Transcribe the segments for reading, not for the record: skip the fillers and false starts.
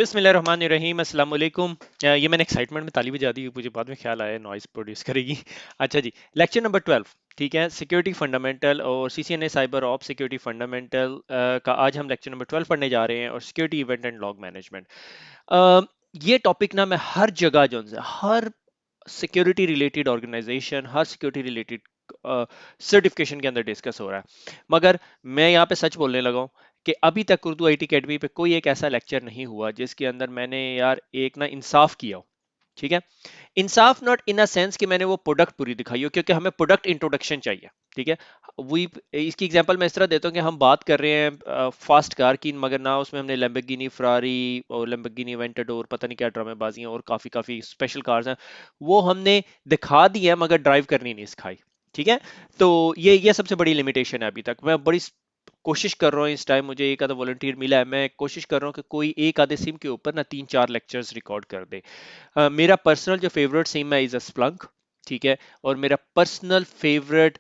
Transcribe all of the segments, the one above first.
बिस्मिल्लाहिर्रहमानिर्रहीम अस्सलाम वालेकुम। ये मैंने एक्साइटमेंट में ताली बजा दी, मुझे बाद में ख्याल आया नॉइस प्रोड्यूस करेगी। अच्छा जी, लेक्चर नंबर 12। ठीक है, सिक्योरिटी फंडामेंटल और CCNA cyber op security fundamental का आज हम लेक्चर नंबर 12 पढ़ने जा रहे हैं, और security event and log management. ये टॉपिक ना मैं हर जगह जो है, हर सिक्योरिटी रिलेटेड ऑर्गेनाइजेशन, हर सिक्योरिटी रिलेटेड सर्टिफिकेशन के अंदर डिस्कस हो रहा है, मगर मैं यहाँ पे सच बोलने लगा हूँ कि अभी तक उर्दू आईटी अकेडमी पे कोई एक ऐसा लेक्चर नहीं हुआ जिसके अंदर मैंने यार एक ना इंसाफ किया हो। ठीक है, इंसाफ नॉट इन अ सेंस कि मैंने वो प्रोडक्ट पूरी दिखाई हो, क्योंकि हमें प्रोडक्ट इंट्रोडक्शन चाहिए। ठीक है, वही इसकी एग्जांपल मैं इस तरह देता हूँ कि हम बात कर रहे हैं फास्ट कार की, मगर ना उसमें हमने लैम्बोर्गिनी फरारी और लैम्बोर्गिनी वेंटाडोर पता नहीं क्या ड्रामेबाजियां और काफी काफी स्पेशल कार्स हैं, वो हमने दिखा दी है मगर ड्राइव करनी नहीं सिखाई। ठीक है, तो ये सबसे बड़ी लिमिटेशन है। अभी तक मैं बड़ी कोशिश कर रहा हूँ, इस टाइम मुझे एक आधा वॉलंटियर मिला है, मैं कोशिश कर रहा हूँ कि कोई एक आधे सिम के ऊपर ना 3-4 लेक्चर्स रिकॉर्ड कर दे। मेरा पर्सनल जो फेवरेट सिम है इज अ स्प्लंक। ठीक है, और मेरा पर्सनल फेवरेट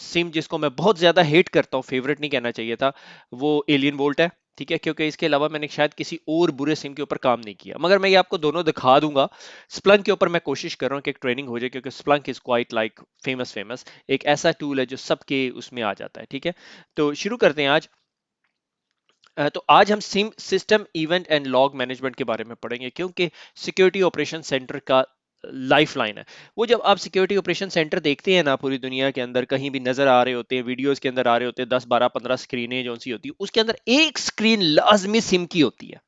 सिम जिसको मैं बहुत ज्यादा हेट करता हूँ, फेवरेट नहीं कहना चाहिए था, वो एलियन वोल्ट है। ठीक है, क्योंकि इसके अलावा मैंने शायद किसी और बुरे सिम के ऊपर काम नहीं किया, मगर मैं ये आपको दोनों दिखा दूंगा। स्प्लंक के ऊपर मैं कोशिश कर रहा हूँ कि एक ट्रेनिंग हो जाए, क्योंकि Splunk is quite like famous एक ऐसा टूल है जो सबके उसमें आ जाता है। ठीक है, तो शुरू करते हैं आज। तो आज हम SIM system event and log management के बारे में पढ़ेंगे, क्योंकि सिक्योरिटी ऑपरेशन सेंटर का लाइफ लाइन है। वो जब आप सिक्योरिटी ऑपरेशन सेंटर देखते हैं ना, पूरी दुनिया के अंदर कहीं भी नजर आ रहे होते हैं, वीडियोस के अंदर आ रहे होते हैं, 10 12 15 स्क्रीनें जो सी होती है, उसके अंदर एक स्क्रीन लाजमी सिम की होती है।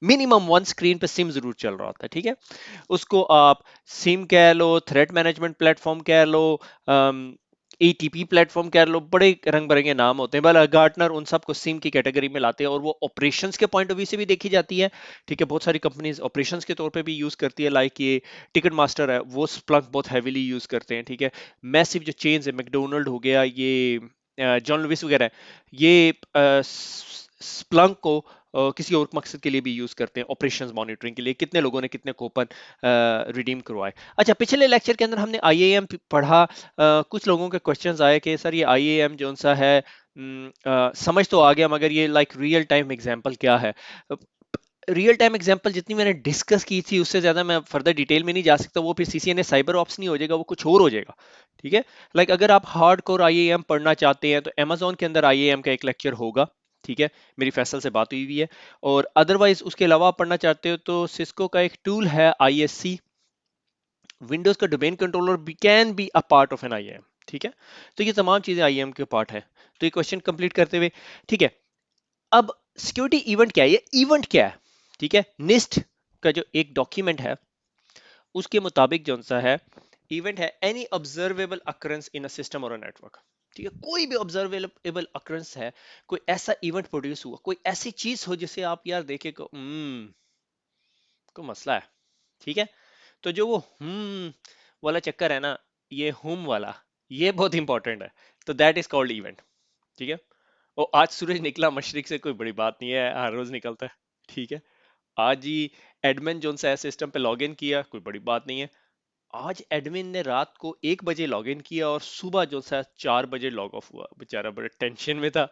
मिनिमम वन स्क्रीन पे सिम जरूर चल रहा होता है। ठीक है, उसको आप सिम कह लो, थ्रेट मैनेजमेंट प्लेटफॉर्म कह लो, एटीपी प्लेटफॉर्म कह लो, बड़े रंग बिरंगे नाम होते हैं, बल गार्टनर उन सबको सिम की कैटेगरी में लाते हैं, और वो ऑपरेशंस के पॉइंट ऑफ व्यू से भी देखी जाती है। ठीक है, बहुत सारी कंपनीज ऑपरेशंस के तौर पे भी यूज करती है, लाइक ये टिकट मास्टर है, वो स्प्लंक बहुत हैवीली यूज करते हैं। ठीक है, मैसिव जो चेन्स है, मैकडोनल्ड हो गया, ये जॉन लुइस वगैरह है, ये स्प्लंक को किसी और मकसद के लिए भी यूज करते हैं, ऑपरेशंस मॉनिटरिंग के लिए, कितने लोगों ने कितने कूपन रिडीम करवाए। अच्छा, पिछले लेक्चर के अंदर हमने आईएएम पढ़ा। कुछ लोगों के क्वेश्चंस आए कि सर ये आईएएम जो सा है, समझ तो आ गया, मगर ये लाइक रियल टाइम एग्जांपल क्या है। रियल टाइम एग्जांपल जितनी मैंने डिस्कस की थी उससे ज्यादा मैं फर्दर डिटेल में नहीं जा सकता, वो फिर सीसीएनए साइबर ऑप्स नहीं हो जाएगा, वो कुछ और हो जाएगा। ठीक है, लाइक अगर आप हार्ड कोर आईएएम पढ़ना चाहते हैं तो अमेजोन के अंदर आईएएम का एक लेक्चर होगा। ठीक है, मेरी फैसल से बात हुई है। और अदरवाइज उसके अलावा आप पढ़ना चाहते हो तो सिस्को का एक टूल है आईएससी, विंडोज का डोमेन कंट्रोलर भी can be a part of an IAM. ठीक है, तो ये तमाम चीजें आईएएम के पार्ट है। तो ये क्वेश्चन कंप्लीट करते हुए, ठीक है, अब सिक्योरिटी इवेंट क्या है, ये इवेंट क्या है। ठीक है, निस्ट का जो एक डॉक्यूमेंट है उसके मुताबिक जो सा है, इवेंट है any observable occurrence in a system और अ नेटवर्क। ठीक है, कोई भी ऑब्जर्वेबल अकरेंस है, कोई ऐसा इवेंट प्रोड्यूस हुआ, कोई ऐसी चीज हो जिसे आप यार देखे को कोई मसला है। ठीक है, तो जो वो वाला चक्कर है ना, ये हुम वाला, ये बहुत इंपॉर्टेंट है। तो दैट इज कॉल्ड इवेंट। ठीक है, और आज सूरज निकला मशरिक से, कोई बड़ी बात नहीं है, हर रोज निकलता है। ठीक है, आज ही एडमिन जो सा है सिस्टम पे लॉग इन किया, कोई बड़ी बात नहीं है। आज एडमिन ने रात को 1 बजे लॉग इन किया और सुबह जो सा 4 बजे लॉग ऑफ हुआ, बेचारा बड़े टेंशन में था।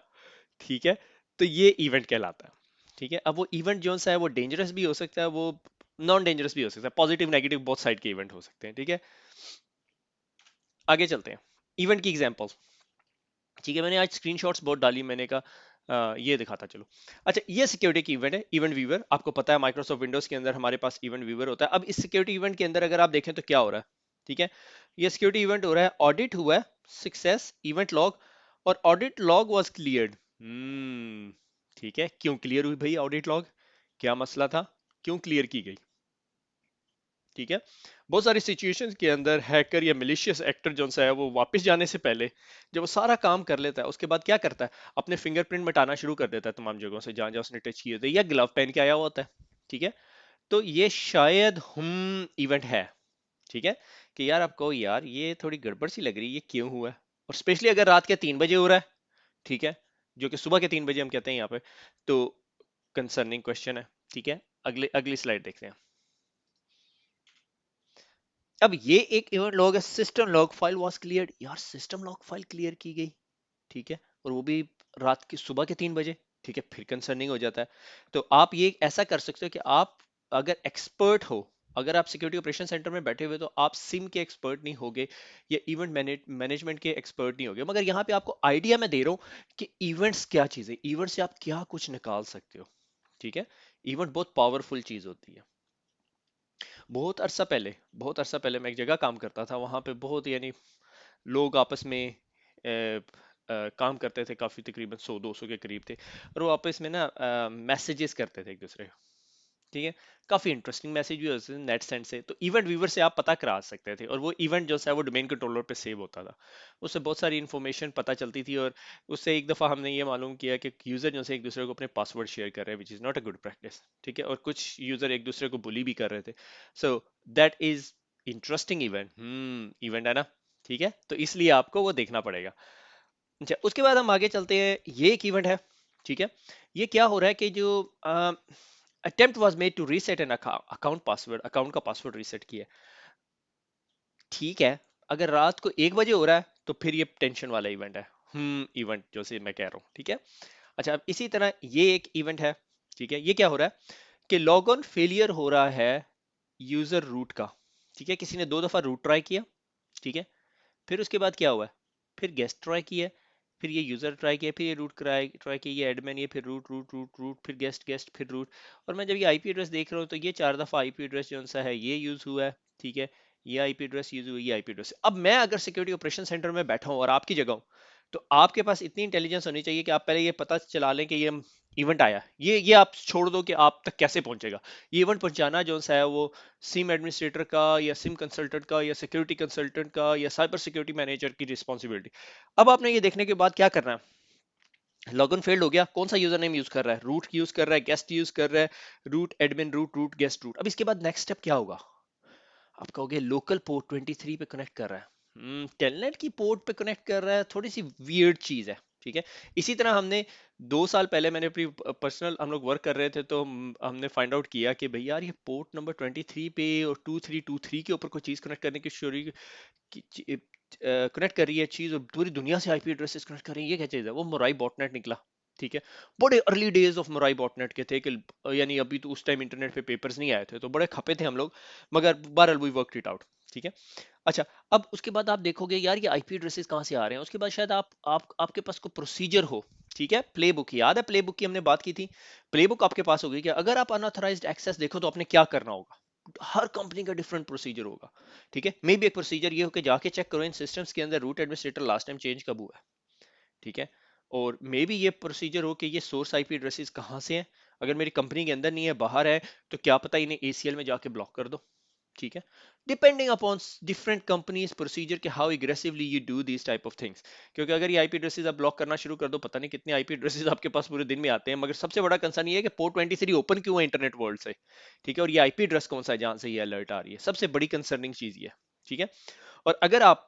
ठीक है, तो ये इवेंट कहलाता है। ठीक है, अब वो इवेंट जो सा है वो डेंजरस भी हो सकता है, वो नॉन डेंजरस भी हो सकता है, पॉजिटिव नेगेटिव बहुत साइड के इवेंट हो सकते हैं। ठीक है, आगे चलते हैं, इवेंट की एग्जांपल। ठीक है, मैंने आज स्क्रीनशॉट्स बहुत डाली, मैंने कहा ये दिखाता चलो। अच्छा, ये सिक्योरिटी की इवेंट है, इवेंट व्यूअर। आपको पता है माइक्रोसॉफ्ट विंडोज के अंदर हमारे पास इवेंट व्यूअर होता है। अब इस सिक्योरिटी इवेंट के अंदर अगर आप देखें तो क्या हो रहा है। ठीक है, ये सिक्योरिटी इवेंट हो रहा है, ऑडिट हुआ है, सक्सेस इवेंट लॉग, और ऑडिट लॉग वाज क्लियर्ड। ठीक है, क्यों क्लियर हुई भाई ऑडिट लॉग, क्या मसला था, क्यों क्लियर की गई। ठीक है, बहुत सारी सिचुएशंस के अंदर हैकर या मिलिशियस एक्टर जो सा है, वो वापस जाने से पहले जब वो सारा काम कर लेता है, उसके बाद क्या करता है, अपने फिंगरप्रिंट मिटाना शुरू कर देता है तमाम जगहों से जहां जहां उसने टच किए थे, या ग्लव पहन के आया हुआ होता है। ठीक है, तो ये शायद हम इवेंट है। ठीक है, कि यार आप कहो यार ये थोड़ी गड़बड़ सी लग रही है, ये क्यों हुआ है, और स्पेशली अगर रात के 3 बजे हो रहा है। ठीक है, जो कि सुबह के 3 बजे हम कहते हैं यहाँ पे, तो कंसर्निंग क्वेश्चन है। ठीक है, अगले अगली स्लाइड देखते हैं। अब ये एक इवेंट लॉग है, system log file was cleared, यार सिस्टम लॉग फाइल क्लियर की गई। ठीक है, और वो भी रात की सुबह के 3 बजे। ठीक है, फिर कंसर्निंग हो जाता है। तो आप ये ऐसा कर सकते हो कि आप अगर एक्सपर्ट हो, अगर आप सिक्योरिटी ऑपरेशन सेंटर में बैठे हुए तो आप सिम के एक्सपर्ट नहीं होगे या इवेंट मैनेजमेंट के एक्सपर्ट नहीं होगे, मगर यहाँ पे आपको आइडिया मैं दे रहा हूँ कि इवेंट्स क्या चीज़ है, इवेंट से आप क्या कुछ निकाल सकते हो। ठीक है, इवेंट बहुत पावरफुल चीज़ होती है। बहुत अरसा पहले मैं एक जगह काम करता था, वहां पे बहुत यानी लोग आपस में काम करते थे, काफी तकरीबन 100-200 के करीब थे, और वो आपस में ना मैसेजेस करते थे एक दूसरे को। ठीक है, काफी इंटरेस्टिंग मैसेज भी होते थे नेट सेंड से, तो इवेंट व्यूवर से आप पता करा सकते थे, और वो इवेंट जो है वो डोमेन कंट्रोलर पे सेव होता था। उससे बहुत सारी इंफॉर्मेशन पता चलती थी, और उससे एक दफा हमने ये मालूम किया कि यूजर जो है एक दूसरे को अपने पासवर्ड शेयर कर रहे हैं, which is not a good practice. ठीक है, और कुछ यूजर एक दूसरे को बुली भी कर रहे थे। So that is interesting event है ना। ठीक है, तो इसलिए आपको वो देखना पड़ेगा। अच्छा, उसके बाद हम आगे चलते हैं, ये एक इवेंट है। ठीक है, ये क्या हो रहा है कि जो attempt was made to reset an account का पासवर्ड रीसेट किया। ठीक है, अगर रात को 1 बजे हो रहा है तो फिर ये टेंशन वाला इवेंट है। इवेंट जो से मैं कह रहा हूँ। ठीक है, अच्छा, अब इसी तरह ये एक इवेंट है। ठीक है, ये क्या हो रहा है कि लॉग ऑन फेलियर हो रहा है यूजर रूट का। ठीक है, किसी ने 2 दफा रूट ट्राई किया। ठीक है, फिर उसके बाद क्या हुआ है, फिर गेस्ट ट्राई किया, फिर ये यूजर ट्राई किया, फिर ये रूट ट्राई ट्राई किया, ये एडमिन, ये फिर रूट रूट रूट रूट, फिर गेस्ट गेस्ट, फिर रूट। और मैं जब ये आईपी एड्रेस देख रहा हूँ तो ये 4 दफा आईपी एड्रेस जो सा है ये यूज हुआ है। ठीक है, ये आईपी एड्रेस यूज हुई, ये आईपी एड्रेस। अब मैं अगर सिक्योरिटी ऑपरेशन सेंटर में बैठा हूँ और आपकी जगह हूँ, तो आपके पास इतनी इंटेलिजेंस होनी चाहिए कि आप पहले ये पता चला लें कि ये इवेंट आया, ये आप छोड़ दो कि आप तक कैसे पहुंचेगा। ये इवेंट पहुंचाना जो सा है वो सिम एडमिनिस्ट्रेटर का या सिम कंसल्टेंट का या सिक्योरिटी कंसल्टेंट का या साइबर सिक्योरिटी मैनेजर की रिस्पॉन्सिबिलिटी। अब आपने ये देखने के बाद क्या करना है, लॉगिन फेल्ड हो गया, कौन सा यूजर नेम यूज कर रहा है, रूट यूज कर रहा है, गेस्ट यूज कर रहा है, root admin root root guest root. अब इसके बाद नेक्स्ट स्टेप क्या होगा, आप कहोगे लोकल पोर्ट 23 पे कनेक्ट कर रहा है, टेलनेट की पोर्ट पे कनेक्ट कर रहा है, थोड़ी सी वियर्ड चीज है। ठीक है, इसी तरह हमने 2 साल पहले मैंने अपनी पर्सनल, हम लोग वर्क कर रहे थे तो हमने फाइंड आउट किया कि भाई यार ये पोर्ट नंबर 23 पे और 2323 के ऊपर कोई चीज कनेक्ट करने की शोरी कनेक्ट कर रही है चीज, और पूरी दुनिया से आईपी एड्रेसेस कनेक्ट कर रही है, ये क्या चीज है, वो मोराई बॉटनेट निकला। ठीक है, बड़े early days of mori botnet के थे कि यानी अभी तो उस टाइम इंटरनेट पे पेपर्स नहीं आए थे, तो बड़े खपे थे हम लोग, मगर बहरहाल वी वर्कड इट आउट। ठीक है, अच्छा, अब उसके बाद आप देखोगे यार ये आईपी एड्रेसेस कहाँ से आ रहे हैं, उसके बाद शायद आपके पास कोई प्रोसीजर हो। ठीक है, प्ले बुक याद है, प्ले बुक की हमने बात की थी। प्ले बुक आपके पास होगी कि अगर आप अनऑथराइज्ड एक्सेस देखो तो आपने क्या करना होगा। हर कंपनी का डिफरेंट प्रोसीजर होगा। ठीक है, मे बी एक प्रोसीजर ये हो कि जाके चेक करो इन सिस्टम्स के अंदर root administrator last time change कब हुआ है। ठीक है, और मे बी ये प्रोसीजर हो कि ये सोर्स आईपी एड्रेसेस कहाँ से हैं, अगर मेरी कंपनी के अंदर नहीं है बाहर है, तो क्या पता इन्हें एसीएल में जाके ब्लॉक कर दो। ठीक है, depending upon different companies procedure के how aggressively you do this type of things. क्योंकि अगर ये आईपी एड्रेसेस आप ब्लॉक करना शुरू कर दो, पता नहीं कितने आईपी एड्रेसेस आपके पास पूरे दिन में आते हैं, मगर सबसे बड़ा कंसर्न ये है कि पोर्ट 23 ओपन क्यों है इंटरनेट वर्ल्ड से। ठीक है, और ये आईपी एड्रेस कौन सा है जहां से ये अलर्ट आ रही है, सबसे बड़ी कंसर्निंग चीज ये है। ठीक है, और अगर आप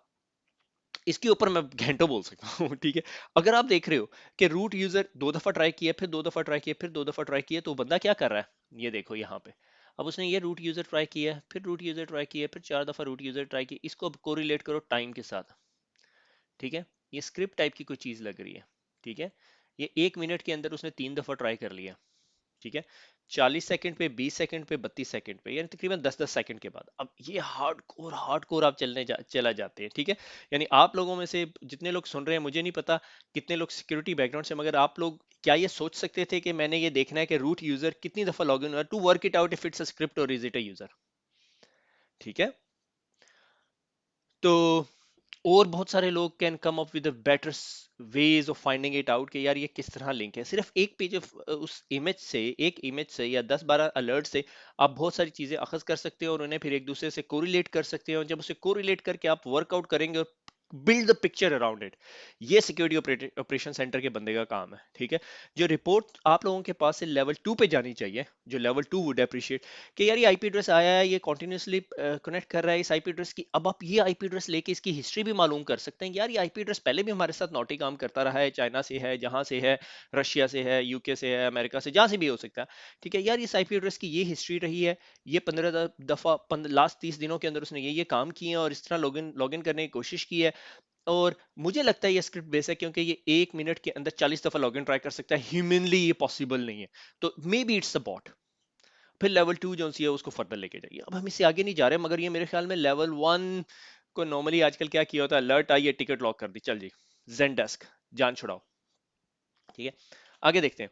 इसके ऊपर मैं घंटों बोल सकता हूँ। ठीक है, अगर आप देख रहे हो कि रूट यूजर 2 दफा ट्राई किया, फिर 2 दफा ट्राई किया, फिर 2 दफा ट्राई किया, तो बंदा क्या कर रहा है, ये देखो यहाँ पे। अब उसने ये रूट यूजर ट्राई किया, फिर रूट यूजर ट्राई किया, फिर 4 दफा रूट यूजर ट्राई किया, इसको अब कोरिलेट करो टाइम के साथ। ठीक है, ये स्क्रिप्ट टाइप की कोई चीज लग रही है। ठीक है, ये 1 मिनट के अंदर उसने 3 दफा ट्राई कर लिया। ठीक है, 40 सेकंड पे, 20 सेकंड पे, 32 सेकंड पे, यानी तकरीबन 10-10 सेकंड के बाद अब ये हार्ड कोर आप चला जाते हैं। ठीक है, यानी आप लोगों में से जितने लोग सुन रहे हैं, मुझे नहीं पता कितने लोग सिक्योरिटी बैकग्राउंड से, मगर आप लोग क्या ये सोच सकते थे कि मैंने ये देखना है कि रूट यूजर कितनी दफा लॉग इन हुआ to work it out if it's a script और इज इट अ यूजर। ठीक है, तो और बहुत सारे लोग can come up with better ways of finding it out कि यार ये किस तरह लिंक है। सिर्फ एक पेज उस इमेज से, एक इमेज से या 10-12 अलर्ट से आप बहुत सारी चीजें अखज कर सकते हो और उन्हें फिर एक दूसरे से कोरिलेट कर सकते हो, और जब उसे कोरिलेट करके आप वर्कआउट करेंगे और build the picture around it, ये सिक्योरिटी ऑपरेशन सेंटर के बंदे का काम है। ठीक है, जो रिपोर्ट आप लोगों के पास से लेवल 2 पे जानी चाहिए, जो लेवल 2 वुड अप्रिशिएट कि यार ये आईपी एड्रेस आया है, ये कॉन्टिन्यूसली कनेक्ट कर रहा है इस आईपी एड्रेस की, अब आप ये आईपी एड्रेस लेके इसकी हिस्ट्री भी मालूम कर सकते हैं। यार ये आईपी एड्रेस पहले भी हमारे साथ नॉटी काम करता रहा है, चाइना से है, जहां से है, रशिया से है, यूके से है, अमेरिका से, जहां से भी हो सकता है। ठीक है, यार इस आईपी एड्रेस की ये हिस्ट्री रही है, ये 15 दफा लास्ट 30 दिनों के अंदर उसने ये काम किए हैं और इस तरह लॉगिन लॉगिन करने की कोशिश की है। और मुझे लगता है ये स्क्रिप्ट बेस है क्योंकि ये 1 मिनट के अंदर 40 दफा लॉगिन ट्राई कर सकता है, ह्यूमनली ये पॉसिबल नहीं है, तो maybe it's a bot. फिर लेवल 2 जो सी है उसको फर्दर लेके जाइए। अब हम इससे आगे नहीं जा रहे, मगर ये मेरे ख्याल में लेवल 1 को नॉर्मली आजकल क्या किया होता है, अलर्ट आई है, टिकट लॉक कर दी, चल जी ज़ेनडेस्क जान छुड़ाओ। ठीक है, आगे देखते हैं।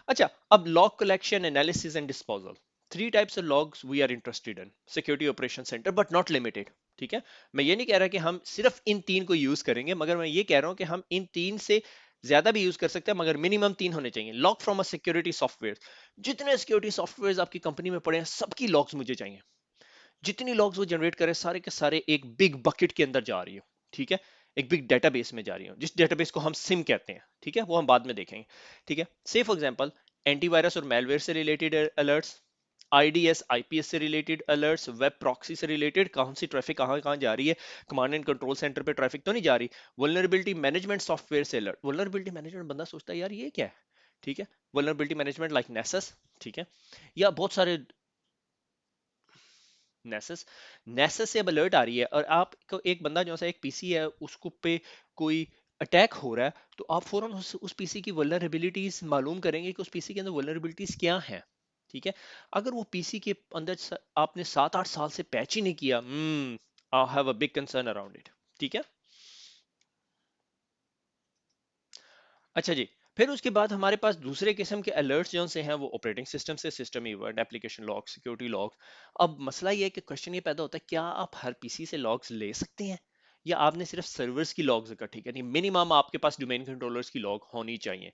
अच्छा, अब log collection, analysis and disposal, three types of logs we are interested in security operation centre, but not limited. ठीक है, मैं ये नहीं कह रहा कि हम सिर्फ इन तीन को यूज करेंगे, मगर मैं ये कह रहा हूं कि हम इन तीन से ज्यादा भी यूज कर सकते हैं, मगर मिनिमम तीन होने चाहिए। Log from a security software, जितने सिक्योरिटी सॉफ्टवेयर आपकी कंपनी में पड़े हैं सबकी लॉग्स मुझे चाहिए। जितनी लॉग्स वो जनरेट करे सारे के सारे एक बिग बकेट के अंदर जा रही हो। ठीक है, एक बिग डेटाबेस में जा रही हो, जिस डेटाबेस को हम सिम कहते हैं। ठीक है, वो हम बाद में देखेंगे। ठीक है, से फॉर एग्जांपल एंटीवायरस और मेलवेयर से रिलेटेड अलर्ट्स, आईडीएस आईपीएस से रिलेटेड अलर्ट्स, वेब प्रॉक्सी से रिलेटेड कौन सी ट्रैफिक कहाँ कहाँ जा रही है, कमांड एंड कंट्रोल सेंटर पे ट्रैफिक तो नहीं जा रही। वल्नरेबिलिटी मैनेजमेंट सॉफ्टवेयर से अलर्ट, वल्नरेबिलिटी मैनेजमेंट बंदा सोचता है यार ये क्या है। ठीक है, वल्नरेबिलिटी मैनेजमेंट लाइक नेसस। ठीक है, या बहुत सारे नेसेस, नेसेस से अब अलर्ट आ रही है और आपको एक बंदा जो सा एक पीसी है उसको पे कोई अटैक हो रहा है, तो आप फौरन उस पीसी की वल्नरेबिलिटीज मालूम करेंगे कि उस पीसी के अंदर वल्नरेबिलिटीज क्या हैं। ठीक है, अगर वो पीसी के अंदर आपने 7-8 साल से पैच ही नहीं किया, I have a big concern around it. ठीक है, अच्छा जी। फिर उसके बाद हमारे पास दूसरे किस्म के अलर्ट्स जो से हैं वो ऑपरेटिंग सिस्टम से, system event, application log, security log. अब मसला ये है कि क्वेश्चन ये पैदा होता है, क्या आप हर पीसी से लॉग्स ले सकते हैं, या आपने सिर्फ सर्वर्स की लॉग्स इकट्ठी करनी। मिनिमम आपके पास डोमेन कंट्रोलर्स की लॉग होनी चाहिए।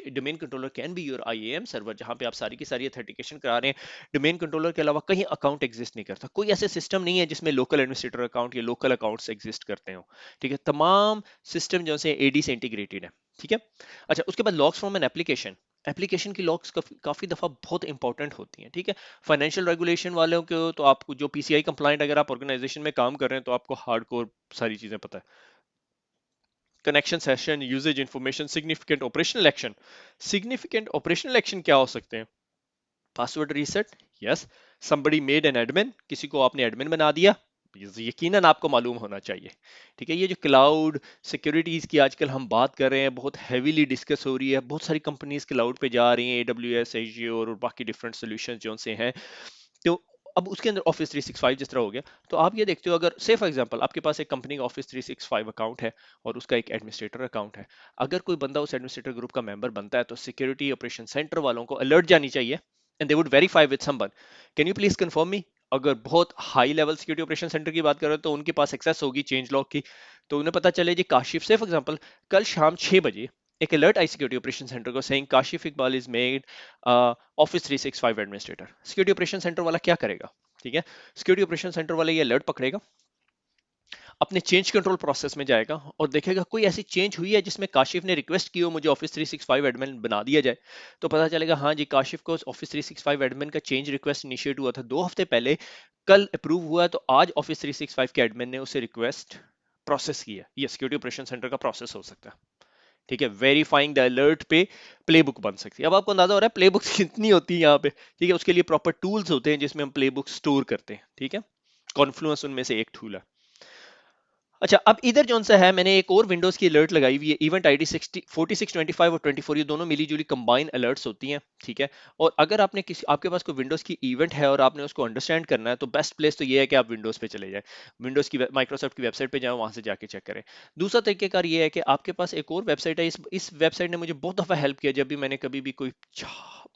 Domain controller can be your IAM server, जहां पे आप सारी की सारी ऑथेंटिकेशन करा रहे हैं। डोमेन कंट्रोलर के अलावा कहीं अकाउंट एग्जिस्ट नहीं करता, कोई ऐसे सिस्टम नहीं है जिसमें लोकल एडमिनिस्ट्रेटर अकाउंट या लोकल अकाउंट्स एग्जिस्ट करते हो। ठीक है, तमाम सिस्टम जो से एडी से इंटीग्रेटेड है। ठीक है, अच्छा उसके बाद logs from an application, application की लॉग्स काफी दफा बहुत इंपॉर्टेंट होती हैं। ठीक है, फाइनेंशियल रेगुलेशन वालों को तो आपको जो पीसीआई कंप्लाइंट, अगर आप ऑर्गेनाइजेशन में काम कर रहे हैं तो आपको हार्डकोर सारी चीजें पता है। Connection session, usage information, significant operational action. Significant operational action क्या हो सकते हैं? Password reset, yes. somebody made an admin, किसी को आपने एडमिन बना दिया, ये यकीनन आपको मालूम होना चाहिए। ठीक है, ये जो क्लाउड सिक्योरिटीज की आजकल हम बात कर रहे हैं, बहुत हैवीली डिस्कस हो रही है, बहुत सारी कंपनीज क्लाउड पे जा रही हैं, एडब्ल्यूएस, एज़्योर और बाकी डिफरेंट सॉल्यूशंस जो से हैं। तो अब उसके अंदर ऑफिस 365 जिस तरह हो गया, तो आप ये देखते हो, अगर से फॉर एग्जांपल आपके पास एक कंपनी का ऑफिस 365 अकाउंट है और उसका एक एडमिनिस्ट्रेटर अकाउंट है, अगर कोई बंदा उस एडमिनिस्ट्रेटर ग्रुप का मेंबर बनता है तो सिक्योरिटी ऑपरेशन सेंटर वालों को अलर्ट जानी चाहिए, and they would verify with someone, can you please confirm me. अगर बहुत high level security operation centre की बात करें तो उनके पास एक्सेस होगी चेंज लॉग की, तो उन्हें पता चले जी काशिफ से फॉर एग्जांपल कल शाम 6 बजे एक अलर्ट आई सिक्योरिटी ऑपरेशन सेंटर को, saying Kashif Iqbal is made office 365 administrator. Security operation centre वाला क्या करेगा? ठीक है, सिक्योरिटी ऑपरेशन सेंटर वाला ये अलर्ट पकड़ेगा, अपने चेंज कंट्रोल प्रोसेस में जाएगा और देखेगा कोई ऐसी चेंज हुई है जिसमें काशिफ ने रिक्वेस्ट की हो मुझे ऑफिस 365 एडमिन बना दिया जाए, तो पता चलेगा हाँ जी काशिफ को ऑफिस 365 एडमिन का चेंज रिक्वेस्ट इनिशिएट हुआ था 2 हफ्ते पहले, कल अप्रूव हुआ तो आज ऑफिस 365 के एडमिन ने उसे रिक्वेस्ट प्रोसेस की है। ये सिक्योरिटी ऑपरेशन सेंटर का प्रोसेस हो सकता है। ठीक है, वेरीफाइंग द अलर्ट पे प्लेबुक बन सकती है। अब आपको अंदाजा हो रहा है प्लेबुक्स कितनी होती है यहाँ पे। ठीक है, उसके लिए प्रॉपर टूल्स होते हैं जिसमें हम प्लेबुक स्टोर करते हैं। ठीक है, कॉन्फ्लुएंस उनमें से एक टूल है। अच्छा, अब इधर जो सा है मैंने एक और विंडोज की अलर्ट लगाई हुई है, इवेंट आईडी 4625 और 24, ये दोनों मिली जुली कंबाइन अलर्ट्स होती हैं। ठीक है, और अगर आपने किसी आपके पास कोई विंडोज की इवेंट है और आपने उसको अंडरस्टैंड करना है तो बेस्ट प्लेस तो ये है कि आप विंडोज पे चले जाएं, विंडोज की माइक्रोसॉफ्ट की वेबसाइट पे जाएं, वहां से जाके चेक करें। दूसरा तरीकेकार ये है कि आपके पास एक और वेबसाइट है, इस वेबसाइट ने मुझे बहुत दफा हेल्प किया जब भी मैंने कभी भी कोई,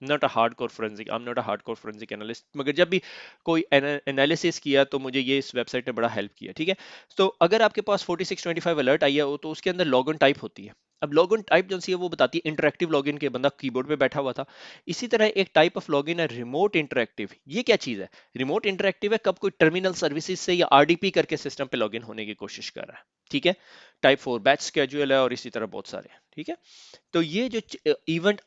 not a hardcore forensic, I am not a hardcore forensic analyst, मगर जब भी कोई एनालिसिस किया तो मुझे ये इस वेबसाइट ने बड़ा हेल्प किया। ठीक है, तो अगर आपके पास 4625 अलर्ट आई है तो उसके अंदर लॉगिन टाइप होती है। अब लॉगिन टाइप जो सी है वो बताती है इंटरेक्टिव लॉगिन, के बंदा कीबोर्ड पे बैठा हुआ था। इसी तरह एक टाइप ऑफ लॉगिन है रिमोट इंटरेक्टिव। ये क्या चीज है? रिमोट इंटरेक्टिव है कब कोई टर्मिनल सर्विसेज से या आरडीपी करके सिस्टम पे लॉगिन होने की कोशिश कर रहा है। ठीक है, टाइप 4 बैच स्केड्यूल है और इसी तरह बहुत सारे हैं। ठीक है, तो ये जो इवेंट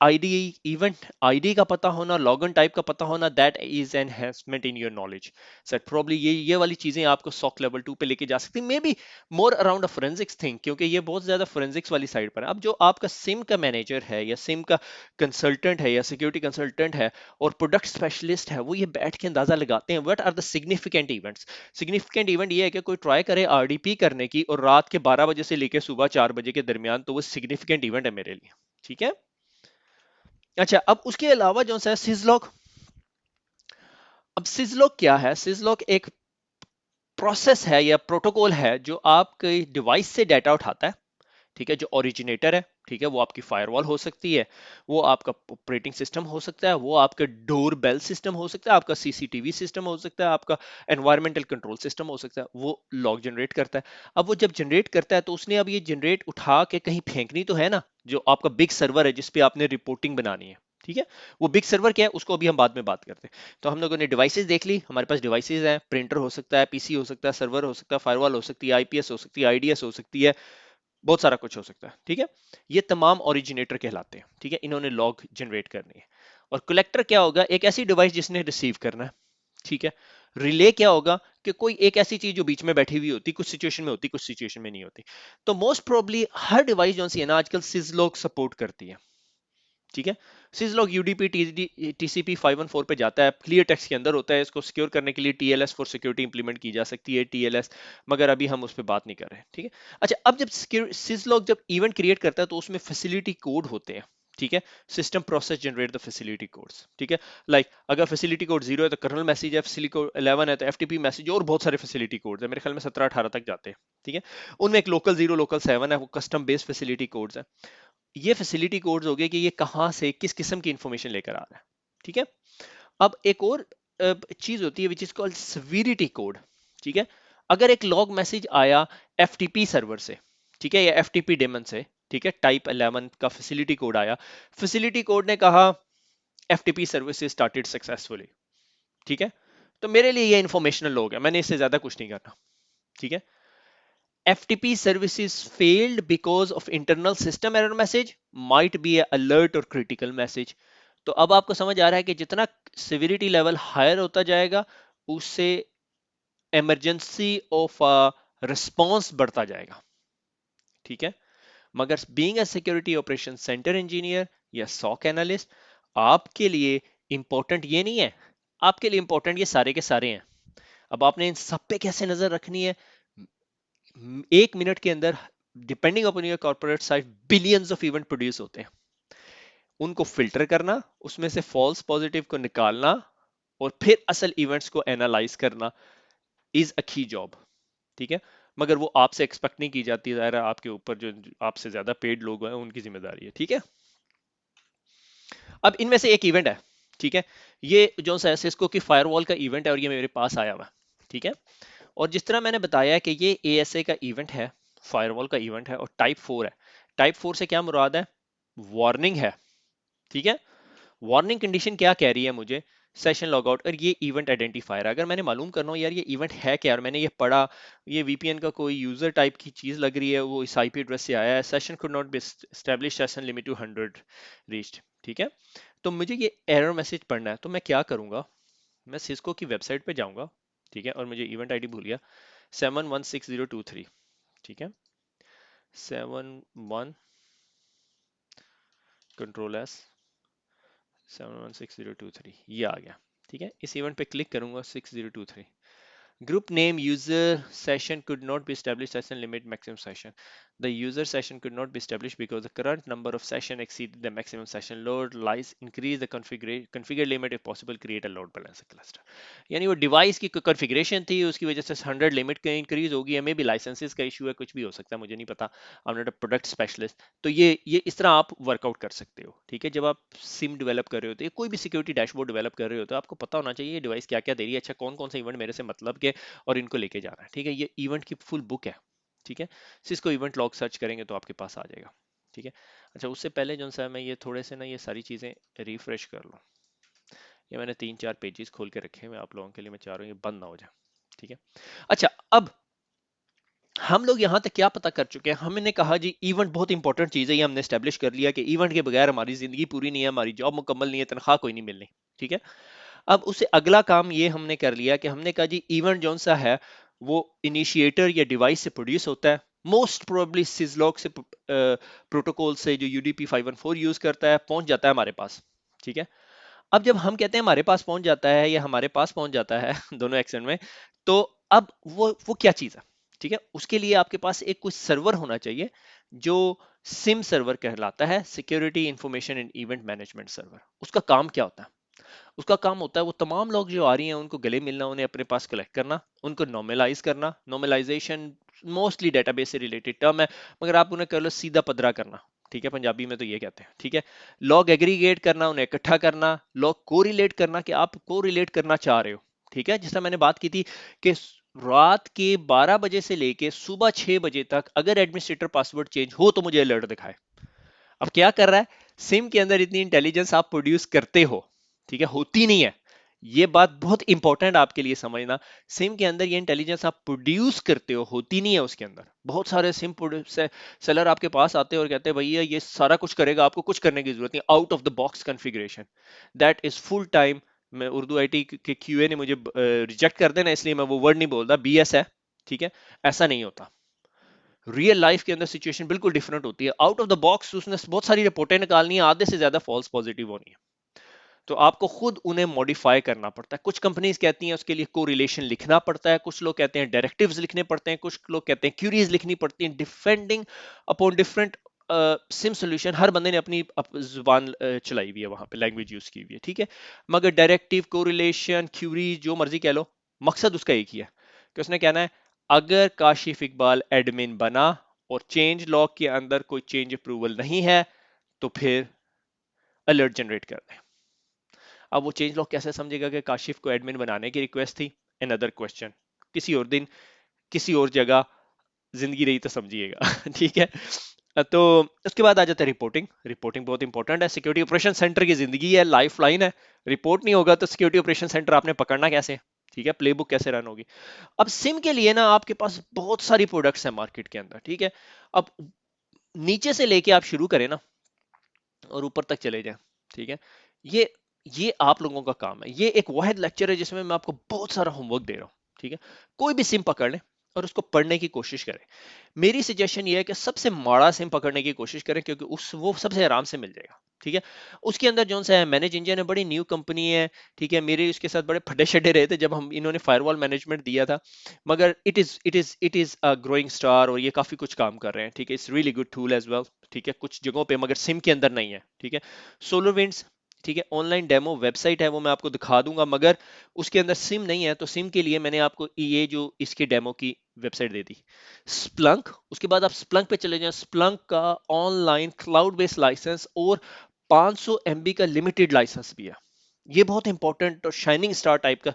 आईडी का पता होना, लॉगिन टाइप का पता होना, that is enhancement in your knowledge set. Probably ये वाली चीजें आपको सॉक लेवल 2 पे लेके जा सकती, may be more around a forensics thing, क्योंकि ये बहुत ज्यादा फोरेंसिक्स वाली साइड पर है। अब जो आपका सिम का मैनेजर है या सिम का कंसल्टेंट है या सिक्योरिटी कंसल्टेंट है और प्रोडक्ट स्पेशलिस्ट है, वो ये बैठ के अंदाजा लगाते हैं what are the significant events. Significant event ये है कि कोई ट्राई करे आरडीपी करने की और रात के 12 बजे से लेकर सुबह 4 बजे के दरमियान, तो वो सिग्निफिकेंट इवेंट है मेरे लिए। ठीक है। अच्छा, अब उसके अलावा जो सा सिजलॉक, अब सिजलॉक क्या है? सिजलॉक एक प्रोसेस है या प्रोटोकॉल है जो आपके डिवाइस से डाटा उठाता है। ठीक है, जो ओरिजिनेटर है, ठीक है, वो आपकी फायरवॉल हो सकती है, वो आपका ऑपरेटिंग सिस्टम हो सकता है, वो आपका डोर बेल सिस्टम हो सकता है, आपका सीसीटीवी सिस्टम हो सकता है, आपका एनवायरमेंटल कंट्रोल सिस्टम हो सकता है। वो लॉग जनरेट करता है। अब वो जब जनरेट करता है तो उसने अब ये जनरेट उठा के कहीं फेंकनी तो है ना, जो आपका बिग सर्वर है जिसपे आपने रिपोर्टिंग बनानी है। ठीक है, वो बिग सर्वर क्या है उसको अभी हम बाद में बात करते हैं। तो हम लोगों ने डिवाइसेस देख ली, हमारे पास डिवाइसेस हैं, प्रिंटर हो सकता है, पीसी हो सकता है, सर्वर हो सकता है, फायरवॉल हो सकती है, आईपीएस हो सकती है, आईडीएस हो सकती है, बहुत सारा कुछ हो सकता है। ठीक है, ये तमाम ओरिजिनेटर कहलाते हैं। ठीक है, इन्होंने लॉग जनरेट करनी है। और कलेक्टर क्या होगा? एक ऐसी डिवाइस जिसने रिसीव करना है। ठीक है, रिले क्या होगा? कि कोई एक ऐसी चीज जो बीच में बैठी हुई होती, कुछ सिचुएशन में होती, कुछ सिचुएशन में नहीं होती। तो मोस्ट प्रोबली हर डिवाइस जो सी है ना आजकल सिजलॉग सपोर्ट करती है। ठीक है, सिजलॉग यूडीपी टीसीपी 514 पे जाता है, क्लियर टेक्स्ट के अंदर होता है। इसको सिक्योर करने के लिए टीएलएस फॉर सिक्योरिटी इंप्लीमेंट की जा सकती है, टीएलएस, मगर अभी हम उस पर बात नहीं कर रहे हैं। ठीक है। अच्छा, अब जब सिजलॉग जब इवेंट क्रिएट करता है तो उसमें फैसिलिटी कोड होते हैं। ठीक है, system process generate the facility codes. ठीक है, लाइक अगर फैसिलिटी कोड 0 है तो कर्नल मैसेज है, फैसिलिटी कोड 11 है तो एफटीपी मैसेज, और बहुत सारे फैसिलिटी कोड्स है, मेरे ख्याल में 17-18 तक जाते हैं। ठीक है, उनमें एक लोकल 0 लोकल 7 है, वो कस्टम बेस्ड फैसिलिटी कोड्स है। ये फैसिलिटी कोड्स हो गए कि ये कहां से किस किस्म की इंफॉर्मेशन लेकर आ रहा है। ठीक है, अब एक और चीज होती है which is called severity code. ठीक है, अगर एक लॉग मैसेज आया एफटीपी सर्वर से, ठीक है, या एफटीपी डेमन से, ठीक है, टाइप 11 का फैसिलिटी कोड आया, फैसिलिटी कोड ने कहा एफटीपी सर्विसेज स्टार्टेड सक्सेसफुली। ठीक है, तो मेरे लिए ये इंफॉर्मेशनल लॉग है, मैंने इससे ज्यादा कुछ नहीं करना। ठीक है, FTP services failed because of internal system error message might be a alert or critical message। तो अब आपको समझ आ रहा है कि जितना सिविरिटी लेवल हायर होता जाएगा उससे इमरजेंसी ऑफ रिस्पॉन्स बढ़ता जाएगा। ठीक है, मगर being a security operation centre engineer या सॉक एनालिस्ट, आपके लिए इंपॉर्टेंट ये नहीं है, आपके लिए इंपॉर्टेंट ये सारे के सारे हैं। अब आपने इन सब पे कैसे नजर रखनी है? 1 मिनट के अंदर, depending upon your corporate site, billions of event produce होते हैं। उनको फिल्टर करना, उसमें से फॉल्स पॉजिटिव को निकालना, और फिर असल इवेंट्स को एनालाइज करना इज अ की जॉब। ठीक है, मगर वो आपसे एक्सपेक्ट नहीं की जाती, जाहिर है आपके ऊपर जो आपसे ज्यादा पेड लोग हैं उनकी जिम्मेदारी है। ठीक है, अब इनमें से एक इवेंट है। ठीक है, ये जो सिस्को की फायरवॉल का इवेंट है और ये मेरे पास आया हुआ। ठीक है, और जिस तरह मैंने बताया कि ये एएसए का इवेंट है, फायरवॉल का इवेंट है, और टाइप 4 है। टाइप 4 से क्या मुराद है? वार्निंग है। ठीक है, वार्निंग कंडीशन क्या कह रही है मुझे? सेशन लॉगआउट और ये इवेंट आइडेंटिफायर। अगर मैंने मालूम करना हो यार ये इवेंट है क्या, और मैंने ये पढ़ा, ये वीपीएन का कोई यूजर टाइप की चीज लग रही है, वो इस आईपी एड्रेस से आया है, session could not be establish, session limit to 100 reached. ठीक है, तो मुझे ये एरर मैसेज पढ़ना है, तो मैं क्या करूंगा? मैं सिस्को की वेबसाइट पे जाऊंगा। ठीक है, और मुझे इवेंट आईडी भूल गया, 716023। ठीक है, 71 कंट्रोल एस 716023, ये आ गया। ठीक है, इस इवेंट पे क्लिक करूंगा, 6023 group name user session could not be established, session limit maximum session, the user session could not be established because the current number of session exceeded the maximum session load, lies increase the configure limit if possible, create a load balancer cluster। यानी वो device की configuration थी, उसकी वजह से 100 limit का increase होगी, या मे बी लाइसेंसेस का इशू है, कुछ भी हो सकता है, मुझे नहीं पता, आई am not a product specialist. तो ये इस तरह आप वर्कआउट कर सकते हो। ठीक है, जब आप सिम डेवलप कर रहे हो तो कोई भी सिक्योरिटी डैशबोर्ड डेवलप कर रहे हो तो आपको पता होना चाहिए ये डिवाइस क्या क्या दे रही है, अच्छा कौन कौन सा इवेंट मेरे से मतलब के, और इनको लेके जाना है। ठीक है, ये इवेंट की फुल बुक है। ठीक है, सिस्को इवेंट लॉग सर्च करेंगे तो आपके पास आ जाएगा। ठीक है, अच्छा उससे पहले जो सा मैं ये थोड़े से ना ये सारी चीज़ें रिफ्रेश कर लूँ। ये मैंने 3-4 पेजेस खोल के रखे हैं आप लोगों के लिए, मैं चाह रहा हूँ ये बंद ना हो जाए। ठीक है, अच्छा अब हम लोग यहाँ तक क्या पता कर चुके हैं? हमने कहा जी इवेंट बहुत इंपॉर्टेंट चीज़ है, ये हमने स्टैब्लिश कर लिया कि इवेंट के बगैर हमारी जिंदगी पूरी नहीं है, हमारी जॉब मुकम्मल नहीं है, तनख्वाह कोई नहीं मिलनी। ठीक है, अब उससे अगला काम ये हमने कर लिया कि हमने कहा जी इवेंट जौन सा है वो इनिशिएटर या डिवाइस से प्रोड्यूस होता है, मोस्ट प्रोबेबली सिजलॉग से, प्रोटोकॉल से जो यूडीपी 514 यूज करता है, पहुंच जाता है हमारे पास। ठीक है, अब जब हम कहते हैं हमारे पास पहुंच जाता है या हमारे पास पहुंच जाता है दोनों एक्शन में, तो अब वो क्या चीज है? ठीक है, उसके लिए आपके पास एक कोई सर्वर होना चाहिए जो सिम सर्वर कहलाता है, security information and event management server. उसका काम क्या होता है? उसका काम होता है वो तमाम लोग जो आ रही हैं उनको गले मिलना, उन्हें अपने पास कलेक्ट करना, उनको नॉर्मलाइज करना। नॉर्मलाइजेशन मोस्टली डेटाबेस से रिलेटेड टर्म है, मगर आप उन्हें कह लो सीधा पदरा करना, ठीक है, पंजाबी में तो ये कहते हैं, ठीक है। लॉग एग्रीगेट करना, उन्हें इकट्ठा करना, लॉग को रिलेट करना कि आप को रिलेट करना चाह रहे हो, ठीक है। जिससे मैंने बात की थी कि रात के 12 बजे से लेके सुबह 6 बजे तक अगर एडमिनिस्ट्रेटर पासवर्ड चेंज हो तो मुझे अलर्ट दिखाए। अब क्या कर रहा है, सिम के अंदर इतनी इंटेलिजेंस आप प्रोड्यूस करते हो, ठीक है, होती नहीं है। ये बात बहुत इंपॉर्टेंट आपके लिए समझना। सिम के अंदर ये इंटेलिजेंस आप प्रोड्यूस करते हो, होती नहीं है उसके अंदर। बहुत सारे सिम सेलर आपके पास आते हैं और कहते हैं भैया ये सारा कुछ करेगा, आपको कुछ करने की जरूरत नहीं, out of the box configuration. That is full time. मैं उर्दू आईटी के क्यूए ने मुझे रिजेक्ट कर देना, इसलिए मैं वो वर्ड नहीं बोलता, बीएस है, ठीक है। ऐसा नहीं होता। रियल लाइफ के अंदर सिचुएशन बिल्कुल डिफरेंट होती है। आउट ऑफ द बॉक्स उसने बहुत सारी रिपोर्टें निकालनी है, आधे से ज्यादा फॉल्स पॉजिटिव होनी है, तो आपको खुद उन्हें मॉडिफाई करना पड़ता है। कुछ कंपनीज कहती हैं उसके लिए कोरिलेशन लिखना पड़ता है, कुछ लोग कहते हैं डायरेक्टिव्स लिखने पड़ते हैं, कुछ लोग कहते हैं क्यूरीज लिखनी पड़ती हैं, depending upon different sim solution. हर बंदे ने अपनी जुबान चलाई हुई है, वहां पे लैंग्वेज यूज की हुई है, ठीक है। मगर डायरेक्टिव, कोरिलेशन, क्यूरी, जो मर्जी कह लो, मकसद उसका एक ही है कि उसने कहना है अगर काशिफ इकबाल एडमिन बना और चेंज लॉग के अंदर कोई चेंज अप्रूवल नहीं है तो फिर अलर्ट जनरेट कर दें। अब वो चेंज लॉग कैसे समझेगा कि काशिफ को एडमिन बनाने की रिक्वेस्ट थी? अनदर क्वेश्चन, किसी और दिन, किसी और जगह, जिंदगी रही तो समझिएगा ठीक है। तो उसके बाद आ जाता है रिपोर्टिंग। रिपोर्टिंग बहुत इंपॉर्टेंट है, सिक्योरिटी ऑपरेशन सेंटर की जिंदगी है, लाइफ लाइन है। रिपोर्ट नहीं होगा तो सिक्योरिटी ऑपरेशन सेंटर आपने पकड़ना कैसे, ठीक है, प्लेबुक कैसे रन होगी। अब सिम के लिए ना आपके पास बहुत सारी प्रोडक्ट्स हैं मार्केट के अंदर, ठीक है। अब नीचे से लेके आप शुरू करें ना और ऊपर तक चले जाएं, ठीक है। ये ये आप लोगों का काम है। ये एक वाहिद लेक्चर है जिसमें मैं आपको बहुत सारा होमवर्क दे रहा हूं, ठीक है। कोई भी सिम पकड़ लें और उसको पढ़ने की कोशिश करें। मेरी सजेशन ये है कि सबसे माड़ा सिम पकड़ने की कोशिश करें, क्योंकि उस वो सबसे आराम से मिल जाएगा, ठीक है। उसके अंदर जो सा है मैनेज इंजन है, बड़ी न्यू कंपनी है, ठीक है। मेरे उसके साथ बड़े फटे शटे रहे थे जब हम इन्होंने फायरवॉल मैनेजमेंट दिया था, मगर it is a growing star और ये काफी कुछ काम कर रहे हैं, ठीक है। It's really good tool as well, ठीक है, कुछ जगहों पे, मगर सिम के अंदर नहीं है, ठीक है। सोलरविंड्स, ठीक है, ऑनलाइन डेमो वेबसाइट है, वो मैं आपको दिखा दूंगा, मगर उसके अंदर सिम नहीं है, तो सिम के लिए मैंने आपको ये जो इसके डेमो की वेबसाइट दे दी। स्प्लंक, उसके बाद आप स्प्लंक पे चले जाएं। स्प्लंक का ऑनलाइन क्लाउड बेस्ड लाइसेंस और 500 MB का लिमिटेड लाइसेंस भी है। ये बहुत इंपॉर्टेंट और शाइनिंग स्टार टाइप का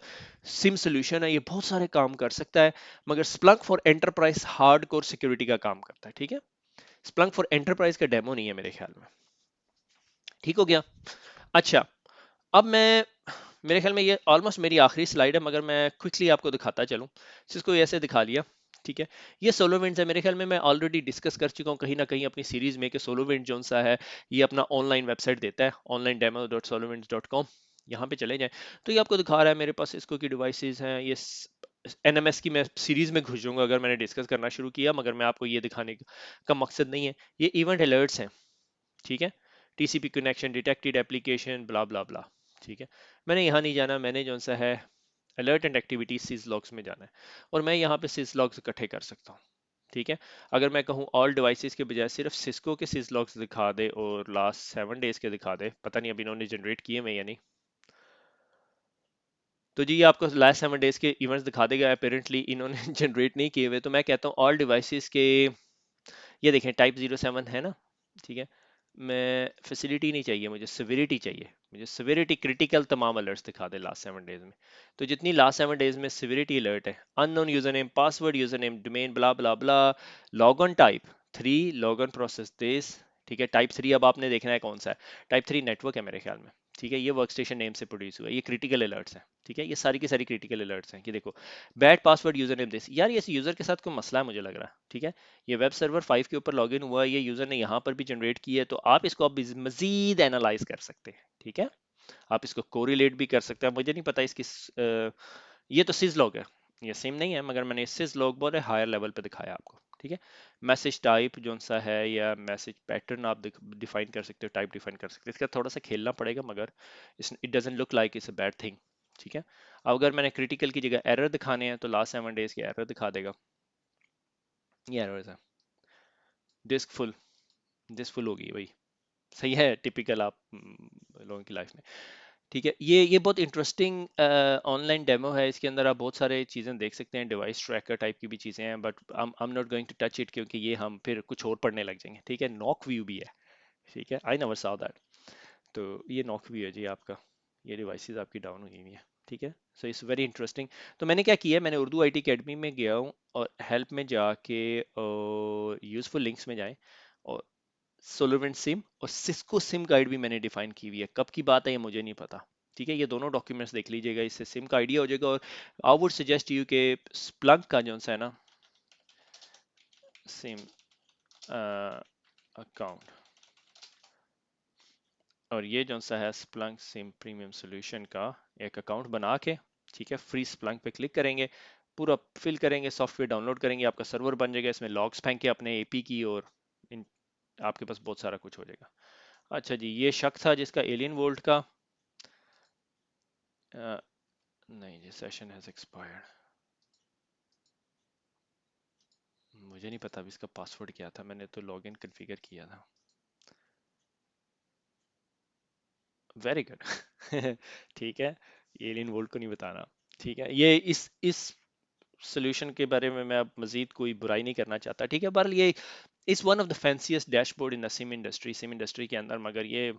सिम सोल्यूशन है, ये बहुत सारे काम कर सकता है, मगर Splunk for enterprise hard core security का काम करता है, ठीक है। स्प्लंक फॉर एंटरप्राइज का डेमो नहीं है मेरे ख्याल में, ठीक हो गया। अच्छा, अब मैं, मेरे ख्याल में ये ऑलमोस्ट मेरी आखिरी स्लाइड है, मगर मैं क्विकली आपको दिखाता चलूं। इसको ऐसे दिखा लिया, ठीक है। ये सोलोविंड्स है, मेरे ख्याल में मैं ऑलरेडी डिस्कस कर चुका हूँ कहीं ना कहीं अपनी सीरीज में कि सोलोविंड जो सा है ये अपना ऑनलाइन वेबसाइट देता है, onlinedemo.solovinds.com। यहाँ पे चले जाएं तो ये आपको दिखा रहा है मेरे पास इसको की डिवाइसेस हैं। ये एनएमएस की मैं सीरीज में घुस जाऊंगा अगर मैंने डिस्कस करना शुरू किया, मगर मैं आपको ये दिखाने का मकसद नहीं है। ये इवेंट अलर्ट्स हैं, ठीक है। टीसीपी कनेक्शन डिटेक्टेड एप्लीकेशन ब्ला ब्ला ब्ला, ठीक है। मैंने यहाँ नहीं जाना, मैंने जो सा है अलर्ट एंड एक्टिविटी सिज लॉग्स में जाना है, और मैं यहाँ पे सिज लॉग्स इकट्ठे कर सकता हूँ, ठीक है। अगर मैं कहूँ ऑल डिवाइसेस के बजाय सिर्फ सिस्को के सिज लॉग्स दिखा दे और लास्ट 7 डेज के दिखा दे, पता नहीं अभी इन्होंने जनरेट किए में या नहीं, तो जी ये आपको लास्ट 7 डेज के इवेंट्स दिखा देगा। अपेरेंटली इन्होंने जनरेट नहीं किए हुए, तो मैं कहता हूँ ऑल डिवाइसेस के, ये देखें टाइप 07 है ना, ठीक है। मैं फैसिलिटी नहीं चाहिए, मुझे सिविरिटी चाहिए, मुझे सिविरिटी क्रिटिकल तमाम अलर्ट्स दिखा दे लास्ट 7 डेज में। तो जितनी लास्ट 7 डेज में सिविरिटी अलर्ट है, unknown user name, password, user name, domain, blah blah blah, log on type 3, log on process this, ठीक है। टाइप 3 अब आपने देखना है कौन सा है, टाइप 3 नेटवर्क है मेरे ख्याल में, ठीक है। ये वर्क स्टेशन नेम से प्रोड्यूस हुआ है, ये क्रिटिकल अलर्ट्स हैं, ठीक है। ये सारी की सारी क्रिटिकल अलर्ट्स हैं कि देखो bad password, user name this, यार ये यूजर के साथ कोई मसला है मुझे लग रहा है, ठीक है। ये वेब सर्वर 5 के ऊपर लॉगिन हुआ है, ये यूजर ने यहाँ पर भी जनरेट की है, तो आप इसको अब मजीद एनालाइज कर सकते हैं, ठीक है। आप इसको कोरिलेट भी कर सकते हैं। मुझे नहीं पता इसकी ये तो सिज लॉग है, ये सेम नहीं है, मगर मैंने सिज लॉग बहुत हायर लेवल पे दिखाया आपको, ठीक है। मैसेज टाइप जो सा है या मैसेज पैटर्न आप डिफाइन कर सकते हो, टाइप डिफाइन कर सकते हो। इसका थोड़ा सा खेलना पड़ेगा, मगर it doesn't look like it's a bad thing, ठीक है। अब अगर मैंने क्रिटिकल की जगह एरर दिखाने हैं तो लास्ट 7 डेज के एरर दिखा देगा, ये डिस्क फुल, डिस्क फुल होगी भाई। सही है, टिपिकल आप लोगों की लाइफ में। ठीक है, ये बहुत इंटरेस्टिंग ऑनलाइन डेमो है। इसके अंदर आप बहुत सारे चीज़ें देख सकते हैं, डिवाइस ट्रैकर टाइप की भी चीज़ें हैं, but I am not going to touch it, क्योंकि ये हम फिर कुछ और पढ़ने लग जाएंगे। ठीक है, नॉक व्यू भी है। ठीक है, आई नेवर saw दैट। तो ये नॉक व्यू है जी आपका, ये डिवाइसेस आपकी डाउन हुई हुई है। ठीक है, सो इट्स वेरी इंटरेस्टिंग। तो मैंने क्या किया है, मैंने उर्दू आईटी अकेडमी में गया हूँ, और हेल्प में जाके यूजफुल लिंक्स में जाएं, और सोलवेंट सिम और सिस्को सिम गाइड भी मैंने डिफाइन की हुई है। कब की बात है ये मुझे नहीं पता। ठीक है, ये दोनों डॉक्यूमेंट्स देख लीजिएगा, इससे सिम का आइडिया हो जाएगा। और आई वुड सजेस्ट यू के स्प्लंक का जो सा है ना, सिम अकाउंट, और ये जो सा है स्प्लंक सिम प्रीमियम सोल्यूशन का एक अकाउंट बना के, ठीक है, फ्री स्प्लंक पे क्लिक करेंगे, पूरा फिल करेंगे, सॉफ्टवेयर डाउनलोड करेंगे, आपका सर्वर बन जाएगा, इसमें लॉग्स फेंके अपने एपी की, और इन, आपके पास बहुत सारा कुछ हो जाएगा। अच्छा जी, ये शक था जिसका एलियन वोल्ट का, अ, नहीं जी, सेशन हैज एक्सपायर्ड। मुझे नहीं पता अभी इसका पासवर्ड क्या था, मैंने तो लॉगिन कॉन्फ़िगर किया था। Very good. ठीक है, एलियन वोल्ट को नहीं बताना। ठीक है, ये इस सोल्यूशन के बारे में मैं अब मजीद कोई बुराई नहीं करना चाहता। ठीक है, पर ये is one of the fanciest dashboard in the sim industry के अंदर, मगर ये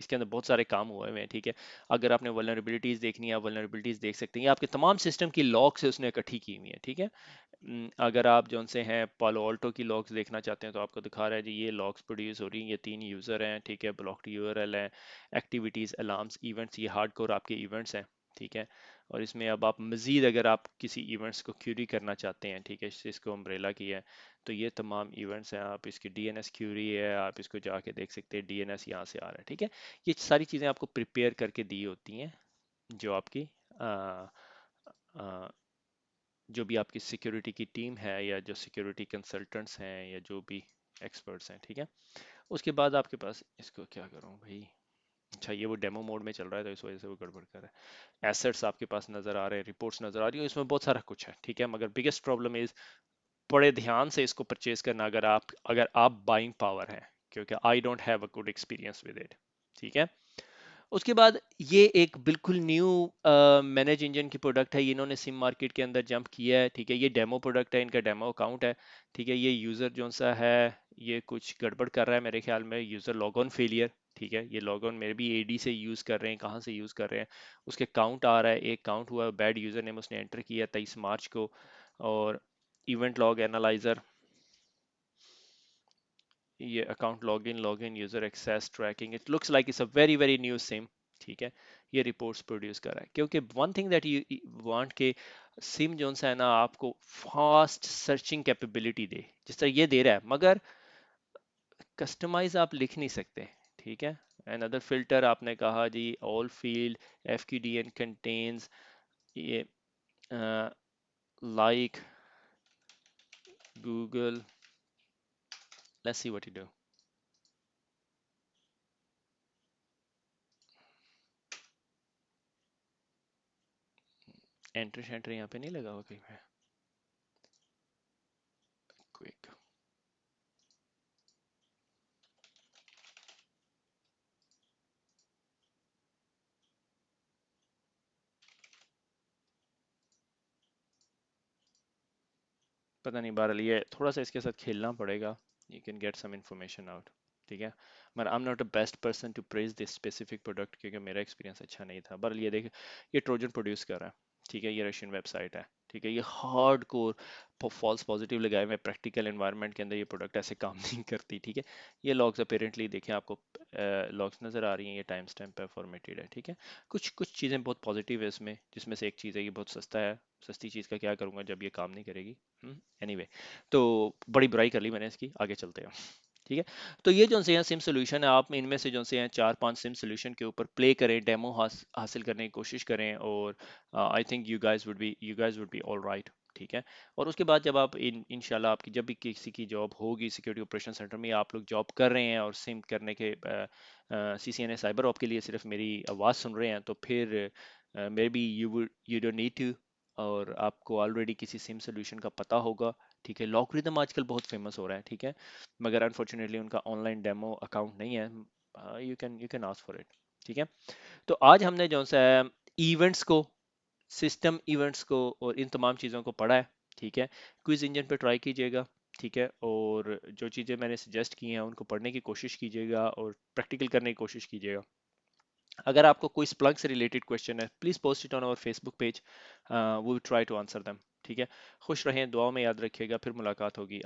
इसके अंदर बहुत सारे काम हुए हुए हैं। ठीक है, अगर आपने वल्नरेबिलिटीज देखनी है, आप वल्नरेबिलिटीज देख सकते हैं, ये आपके तमाम सिस्टम की लॉग से उसने इकट्ठी की हुई है। ठीक है, अगर आप जो से हैं पालो ऑल्टो की लॉग्स देखना चाहते हैं, तो आपको दिखा रहा है जी, ये लॉग्स प्रोड्यूस हो रही हैं, ये 3 यूज़र हैं। ठीक है, ब्लॉक्ड यूआरएल है, एक्टिविटीज़, अलार्म्स, इवेंट्स, ये हार्डकोर आपके इवेंट्स हैं। ठीक है, और इसमें अब आप मज़ीद अगर आप किसी इवेंट्स को क्यूरी करना चाहते हैं, ठीक है, इसको अम्ब्रेला की है, तो ये तमाम इवेंट्स हैं, आप इसकी डीएनएस क्यूरी है, आप इसको जाके देख सकते हैं, डीएनएस यहाँ से आ रहा है। ठीक है, ये सारी चीज़ें आपको प्रिपेयर करके दी होती हैं, जो आपकी आ, आ, जो भी आपकी सिक्योरिटी की टीम है, या जो सिक्योरिटी कंसल्टेंट्स हैं, या जो भी एक्सपर्ट्स हैं। ठीक है, उसके बाद आपके पास, इसको क्या करूं भाई, अच्छा ये वो डेमो मोड में चल रहा है, तो इस वजह से वो गड़बड़ कर रहा है। एसेट्स आपके पास नज़र आ रहे हैं, रिपोर्ट्स नज़र आ रही है, इसमें बहुत सारा कुछ है। ठीक है, मगर बिगेस्ट प्रॉब्लम इज, बड़े ध्यान से इसको परचेज करना, अगर आप बाइंग पावर है, क्योंकि I don't have a good experience with it. ठीक है, उसके बाद ये एक बिल्कुल न्यू मैनेज इंजन की प्रोडक्ट है, इन्होंने सिम मार्केट के अंदर जंप किया है। ठीक है, ये डेमो प्रोडक्ट है, इनका डेमो अकाउंट है। ठीक है, ये यूज़र जो सा है, ये कुछ गड़बड़ कर रहा है मेरे ख्याल में, यूज़र लॉग ऑन फेलियर। ठीक है, ये लॉग ऑन मेरे भी एडी से यूज़ कर रहे हैं, कहाँ से यूज़ कर रहे हैं, उसके काउंट आ रहा है, एक काउंट हुआ, बैड यूज़र नेम उसने एंटर किया 23 मार्च को। और इवेंट लॉग एनालाइजर, ये account login user access tracking, it looks like it's a very very new SIEM. ठीक है, ये रिपोर्ट्स प्रोड्यूस कर रहा है, क्योंकि one thing that you want के सिम जोन सा है ना, आपको फास्ट सर्चिंग कैपेबिलिटी दे, जिस तरह ये दे रहा है, मगर कस्टमाइज आप लिख नहीं सकते। ठीक है, अनदर फिल्टर आपने कहा जी, all field F Q D N contains, ये like Google, let's see what you do. Enter शेंटर यहाँ पे नहीं लगा हुआ कहीं पे, क्विक, पता नहीं, बहरहाल ये थोड़ा सा इसके साथ खेलना पड़ेगा, you can get some information out. ठीक है, मगर I am not a best person to praise this specific product, क्योंकि मेरा एक्सपीरियंस अच्छा नहीं था। बहरहाल ये देख, ये ट्रोजन प्रोड्यूस कर रहा है। ठीक है, ये रशियन वेबसाइट है। ठीक है, ये हार्ड कोर फॉल्स पॉजिटिव लगाए हुए, प्रैक्टिकल एनवायरनमेंट के अंदर ये प्रोडक्ट ऐसे काम नहीं करती। ठीक है, ये लॉग्स अपेरेंटली देखें, आपको लॉग्स नज़र आ रही हैं, ये टाइम स्टैम्प पे फॉर्मेटेड है। ठीक है, कुछ कुछ चीज़ें बहुत पॉजिटिव है इसमें, जिसमें से एक चीज़ है, ये बहुत सस्ता है। सस्ती चीज़ का क्या करूँगा जब ये काम नहीं करेगी। एनीवे, तो बड़ी बुराई कर ली मैंने इसकी, आगे चलते हैं। ठीक है, तो ये जो से हैं सिम सोल्यूशन है, आप इनमें से जो से हैं 4-5 सिम सोल्यूशन के ऊपर प्ले करें, डेमो हासिल करने की कोशिश करें, और I think you guys would be all right. ठीक है, और उसके बाद जब आप इंशाल्लाह आपकी जब भी किसी की जॉब होगी सिक्योरिटी ऑपरेशन सेंटर में, आप लोग जॉब कर रहे हैं और सिम करने के सीसीएनए साइबर ऑप के लिए सिर्फ मेरी आवाज़ सुन रहे हैं, तो फिर maybe you don't need to, और आपको ऑलरेडी किसी सिम सोल्यूशन का पता होगा। ठीक है। लॉगरिदम आजकल बहुत फेमस हो रहा है, ठीक है, मगर अनफॉर्चुनेटली उनका ऑनलाइन डेमो अकाउंट नहीं है। You can ask for it. ठीक है। तो आज हमने जो सा इवेंट्स को, सिस्टम इवेंट्स को और इन तमाम चीज़ों को पढ़ा है। ठीक है। क्विज इंजन पे ट्राई कीजिएगा। ठीक है। और जो चीज़ें मैंने सजेस्ट की हैं उनको पढ़ने की कोशिश कीजिएगा और प्रैक्टिकल करने की कोशिश कीजिएगा। अगर आपको कोई स्प्लंक से रिलेटेड क्वेश्चन है, please post it on our Facebook page, we will try to answer them. ठीक है। खुश रहें, दुआओं में याद रखिएगा, फिर मुलाकात होगी।